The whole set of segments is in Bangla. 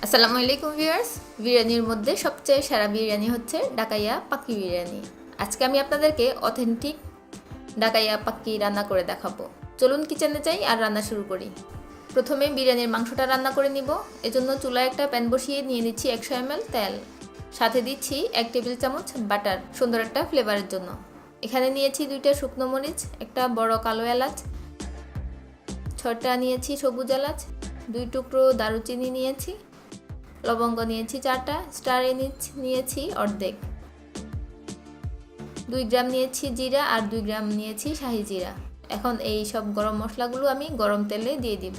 আসসালামু আলাইকুম ভিউয়ার্স। বিরিয়ানির মধ্যে সবচেয়ে সেরা বিরিয়ানি হচ্ছে ডাকাইয়া পাক্কি বিরিয়ানি। আজকে আমি আপনাদেরকে অথেন্টিক ডাকাইয়া পাক্কি রান্না করে দেখাবো। চলুন কিচেনে যাই আর রান্না শুরু করি। প্রথমে বিরিয়ানির মাংসটা রান্না করে নিব। এজন্য চুলায় একটা প্যান বসিয়ে নিয়ে নিচ্ছি 100 ml তেল, সাথে দিচ্ছি 1 টেবিল চামচ বাটার সুন্দর একটা ফ্লেভারের জন্য। এখানে নিয়েছি 2টা শুকনো মরিচ, একটা বড় কালো এলাচ, 6টা নিয়েছি সবুজ এলাচ, 2 টুকরো দারুচিনি নিয়েছি, লবঙ্গ নিয়েছি 4টা, স্টার এনিচ নিয়েছি অর্ধেক, 2 গ্রাম নিয়েছি জিরা আর 2 গ্রাম নিয়েছি শাহি জিরা। এখন এই সব গরম মশলাগুলো আমি গরম তেলে দিয়ে দিব।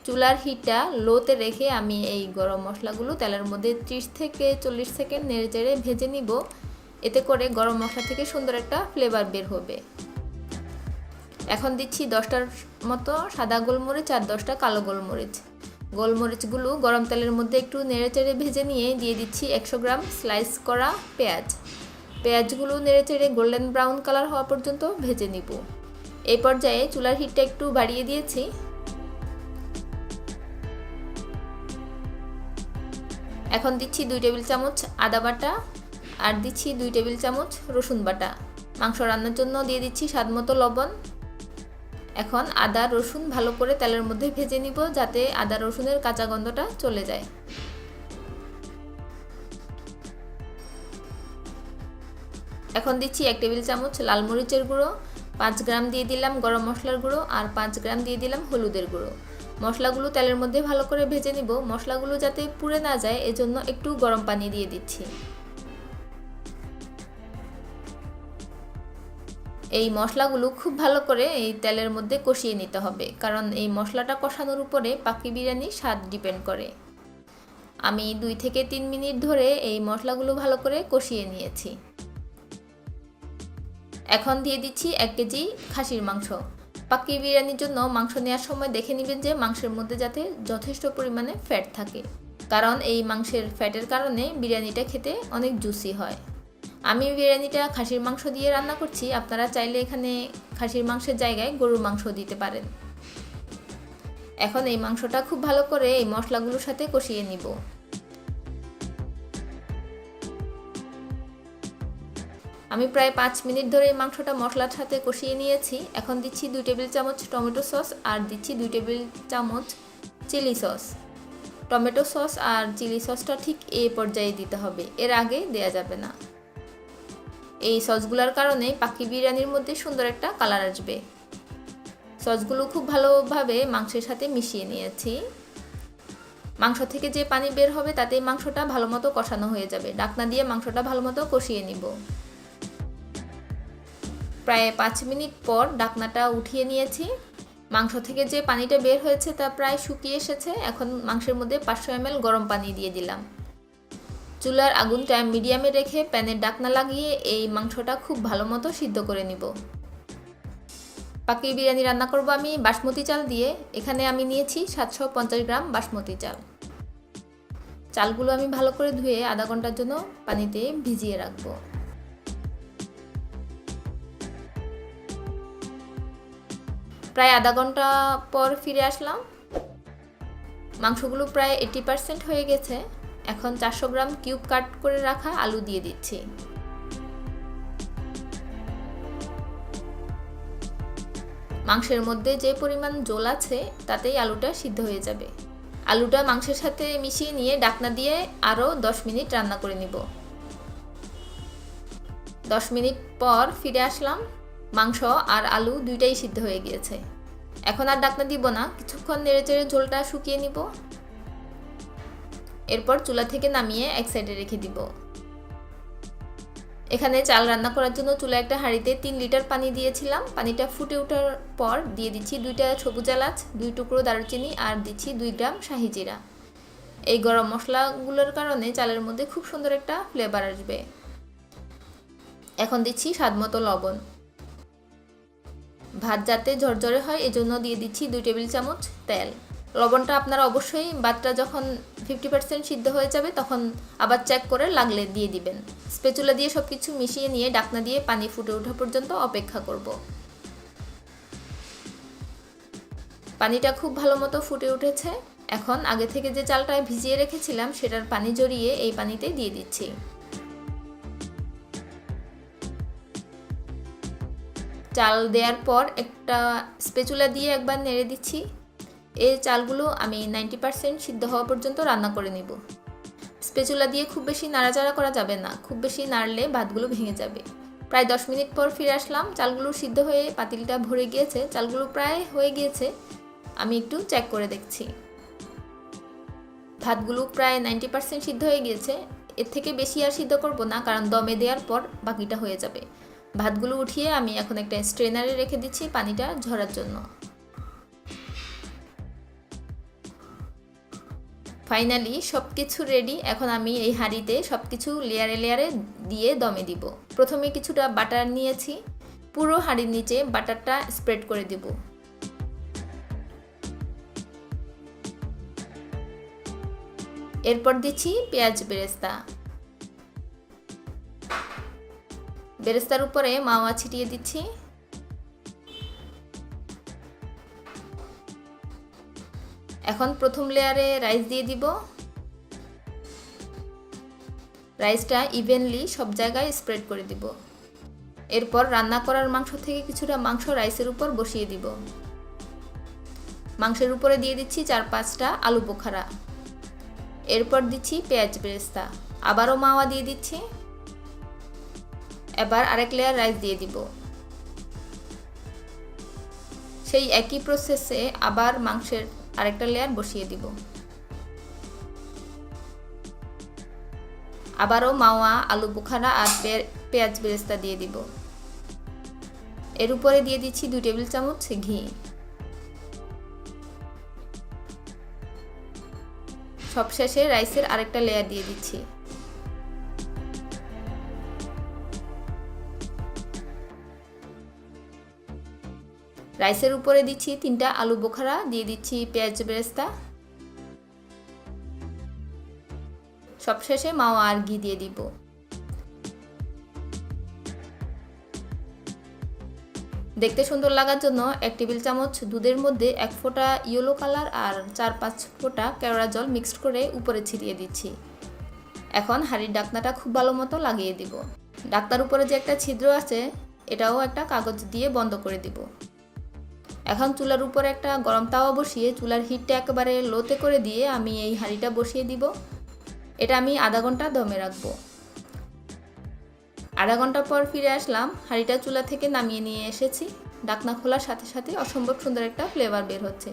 চুলার হিটটা লোতে রেখে আমি এই গরম মশলাগুলো তেলের মধ্যে 30 থেকে 40 সেকেন্ড নেড়েচেড়ে ভেজে নিব। এতে করে গরম মশলা থেকে সুন্দর একটা ফ্লেভার বের হবে। এখন দিচ্ছি 10টার মতো সাদা গোলমরিচ আর 10টা কালো গোলমরিচ। গোলমরিচগুলো গরম তেলের মধ্যে একটু নেড়েচেড়ে ভেজে নিয়ে দিয়ে দিচ্ছি 100 গ্রাম স্লাইস করা পেঁয়াজ। পেঁয়াজগুলো নেড়েচেড়ে গোল্ডেন ব্রাউন কালার হওয়া পর্যন্ত ভেজে নিব। এই পর্যায়ে চুলার হিটটা একটু বাড়িয়ে দিয়েছি। এখন দিচ্ছি 2 টেবিল চামচ আদা বাটা আর দিচ্ছি 2 টেবিল চামচ রসুন বাটা। মাংস রান্নার জন্য দিয়ে দিচ্ছি স্বাদমতো লবণ। এখন আদা রসুন ভালো করে তেলের মধ্যে ভেজে নিব, যাতে আদা রসুনের কাঁচা গন্ধটা চলে যায়। এখন দিচ্ছি 1 টেবিল চামচ লাল মরিচের গুঁড়ো, 5 গ্রাম দিয়ে দিলাম গরম মশলার গুঁড়ো আর 5 গ্রাম দিয়ে দিলাম হলুদের গুঁড়ো। মশলাগুলো তেলের মধ্যে ভালো করে ভেজে নিব। মশলাগুলো যাতে পুড়ে না যায় এজন্য একটু গরম পানি দিয়ে দিচ্ছি। এই মশলাগুলো খুব ভালো করে এই তেলের মধ্যে কষিয়ে নিতে হবে, কারণ এই মশলাটা কষানোর উপরে পাক্কি বিরিয়ানির স্বাদ ডিপেন্ড করে। আমি 2 থেকে 3 মিনিট ধরে এই মশলাগুলো ভালো করে কষিয়ে নিয়েছি। এখন দিয়ে দিচ্ছি 1 কেজি খাসির মাংস। পাক্কি বিরিয়ানির জন্য মাংস নেওয়ার সময় দেখে নেবেন যে মাংসের মধ্যে যাতে যথেষ্ট পরিমাণে ফ্যাট থাকে, কারণ এই মাংসের ফ্যাটের কারণে বিরিয়ানিটা খেতে অনেক জুসি হয়। আমি বিরিয়ানিটা খাসির মাংস দিয়ে রান্না করছি, আপনারা চাইলে এখানে খাসির মাংসের জায়গায় গরুর মাংস দিতে পারেন। এখন এই মাংসটা খুব ভালো করে এই মশলাগুলোর সাথে কষিয়ে নিব। আমি প্রায় 5 মিনিট ধরে এই মাংসটা মশলার সাথে কষিয়ে নিয়েছি। এখন দিচ্ছি 2 টেবিল চামচ টমেটো সস আর দিচ্ছি 2 টেবিল চামচ চিলি সস। টমেটো সস আর চিলি সসটা ঠিক এই পর্যায়ে দিতে হবে, এর আগে দেয়া যাবে না। এই সসগুলোর কারণে পাক্কি বিরিয়ানির মধ্যে সুন্দর একটা কালার আসবে। সসগুলো খুব ভালোভাবে মাংসের সাথে মিশিয়ে নিয়েছি। মাংস থেকে যে পানি বের হবে তাতেই মাংসটা ভালোমতো কষানো হয়ে যাবে। ঢাকনা দিয়ে মাংসটা ভালোমতো কষিয়ে নিব। প্রায় 5 মিনিট পর ঢাকনাটা উঠিয়ে নিয়েছি। মাংস থেকে যে পানিটা বের হয়েছে তা প্রায় শুকিয়ে এসেছে। এখন মাংসের মধ্যে 500 ml গরম পানি দিয়ে দিলাম। চুলার আগুনটা মিডিয়ামে রেখে প্যানের ঢাকনা লাগিয়ে এই মাংসটা খুব ভালো মতো সিদ্ধ করে নিব। পাক্কি বিরিয়ানি রান্না করব আমি বাসমতি চাল দিয়ে। এখানে আমি নিয়েছি 750 গ্রাম বাসমতি চাল। চালগুলো আমি ভালো করে ধুয়ে আধা ঘন্টার জন্য পানিতে ভিজিয়ে রাখবো। প্রায় আধা ঘন্টা পর ফিরে আসলাম। মাংসগুলো প্রায় 80% হয়ে গেছে। এখন 400 গ্রাম কিউব কাট করে রাখা আলু দিয়ে দিচ্ছি। মাংসের মধ্যে যে পরিমাণ জল আছে তাতেই আলুটা সিদ্ধ হয়ে যাবে। আলুটা মাংসের সাথে মিশিয়ে নিয়ে ঢাকনা দিয়ে আরও 10 মিনিট রান্না করে নিব। 10 মিনিট পর ফিরে আসলাম। মাংস আর আলু দুইটাই সিদ্ধ হয়ে গিয়েছে। এখন আর ঢাকনা দিব না, কিছুক্ষণ নেড়েচেড়ে ঝোলটা শুকিয়ে নিব। এরপর চুলা থেকে নামিয়ে এক সাইডে রেখে দিব। এখানে চাল রান্না করার জন্য চুলায় একটা হাঁড়িতে 3 লিটার পানি দিয়েছিলাম। পানিটা ফুটে ওঠার পর দিয়ে দিচ্ছি 2টা সবুজ এলাচ, 2 টুকরো দারুচিনি আর দিচ্ছি 2 গ্রাম শাহি জিরা। এই গরম মশলাগুলোর কারণে চালের মধ্যে খুব সুন্দর একটা ফ্লেভার আসবে। এখন দিচ্ছি স্বাদমতো লবণ। ভাত যাতে ঝরঝরে হয় এজন্য দিয়ে দিচ্ছি 2 টেবিল চামচ তেল। লবণটা আপনারা অবশ্যই ভাতটা যখন 50% সিদ্ধ হয়ে যাবে তখন আবার চেক করে লাগলে দিয়ে দিবেন। স্প্যাচুলা দিয়ে সব কিছু মিশিয়ে নিয়ে ঢাকনা দিয়ে পানি ফুটে ওঠা পর্যন্ত অপেক্ষা করব। পানিটা খুব ভালো মতো ফুটে উঠেছে। এখন আগে থেকে যে চালটা ভিজিয়ে রেখেছিলাম সেটার পানি জড়িয়ে এই পানিতে দিয়ে দিচ্ছি। চাল দেওয়ার পর একটা স্প্যাচুলা দিয়ে একবার নেড়ে দিচ্ছি। এই চালগুলো আমি 90% সিদ্ধ হওয়া পর্যন্ত রান্না করে নিব। স্প্যাচুলা দিয়ে খুব বেশি নাড়াচাড়া করা যাবে না, খুব বেশি নাড়লে ভাতগুলো ভেঙে যাবে। প্রায় 10 মিনিট পর ফিরে আসলাম। চালগুলো সিদ্ধ হয়ে পাতিলটা ভরে গিয়েছে, চালগুলো প্রায় হয়ে গিয়েছে। আমি একটু চেক করে দেখছি। ভাতগুলো প্রায় 90% সিদ্ধ হয়ে গিয়েছে। এর থেকে বেশি আর সিদ্ধ করব না, কারণ দমে দেওয়ার পর বাকিটা হয়ে যাবে। ভাতগুলো উঠিয়ে আমি এখন একটা স্ট্রেনারে রেখে দিচ্ছি পানিটা ঝরার জন্য। ফাইনালি সব কিছু রেডি। এখন আমি এই হাঁড়িতে সব কিছু লেয়ারে লেয়ারে দিয়ে দমে দিব। প্রথমে কিছুটা বাটার নিয়েছি, পুরো হাঁড়ির নিচে বাটারটা স্প্রেড করে দিব। এরপর দিচ্ছি পেঁয়াজ বেরেস্তা। বেরেস্তার উপরে মাওয়া ছিটিয়ে দিচ্ছি। এখন প্রথম লেয়ারে রাইস দিয়ে দিব। রাইসটা ইভেনলি সব জায়গায় স্প্রেড করে দিব। এরপর রান্না করার মাংস থেকে কিছুটা মাংস রাইসের উপর বসিয়ে দিব। মাংসের উপরে দিয়ে দিচ্ছি 4-5টা আলু বোখারা। এরপর দিচ্ছি পেঁয়াজ বেরেস্তা, আবারও মাওয়া দিয়ে দিচ্ছি। এবার আরেক লেয়ার রাইস দিয়ে দিব। সেই একই প্রসেসে আবার মাংসের আরেকটা লেয়ার বসিয়ে দিব। আবারও মাওয়া, আলু বোখারা আর পেঁয়াজ বেরেস্তা দিয়ে দিব। এর উপরে দিয়ে দিচ্ছি 2 টেবিল চামচ ঘি। সবশেষে রাইসের আরেকটা লেয়ার দিয়ে দিচ্ছি। রাইসের উপরে দিচ্ছি 3টা আলু বোখারা, দিয়ে দিচ্ছি পেঁয়াজ বেরেস্তা। সবশেষে মাওয়া আর ঘি দিয়ে দিব। দেখতে সুন্দর লাগার জন্য 1 টেবিল চামচ দুধের মধ্যে 1 ফোঁটা ইয়েলো কালার আর 4-5 ফোঁটা কেওড়া জল মিক্সড করে উপরে ছিটিয়ে দিচ্ছি। এখন হাঁড়ির ঢাকনাটা খুব ভালো মতো লাগিয়ে দিব। ঢাকনার উপরে যে একটা ছিদ্র আছে এটাও একটা কাগজ দিয়ে বন্ধ করে দিব। এখন চুলার উপরে একটা গরম তাওয়া বসিয়ে চুলার হিটটা একেবারে লোতে করে দিয়ে আমি এই হাঁড়িটা বসিয়ে দিব। এটা আমি আধা ঘন্টা দমে রাখবো। আধা ঘন্টা পর ফিরে আসলাম। হাঁড়িটা চুলা থেকে নামিয়ে নিয়ে এসেছি। ঢাকনা খোলার সাথে সাথে অসম্ভব সুন্দর একটা ফ্লেভার বের হচ্ছে।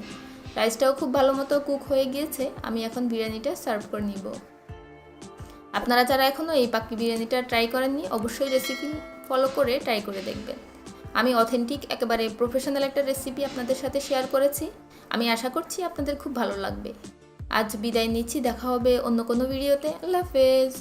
রাইসটাও খুব ভালো মতো কুক হয়ে গিয়েছে। আমি এখন বিরিয়ানিটা সার্ভ করে নিব। আপনারা যারা এখনও এই পাক্কি বিরিয়ানিটা ট্রাই করেননি, অবশ্যই রেসিপি ফলো করে ট্রাই করে দেখবেন। আমি অথেন্টিক একেবারে প্রফেশনাল একটা রেসিপি আপনাদের সাথে শেয়ার করেছি। আমি আশা করছি আপনাদের খুব ভালো লাগবে। আজ বিদায় নিচ্ছি, দেখা হবে অন্য কোনো ভিডিওতে। আল্লাহ হাফেজ।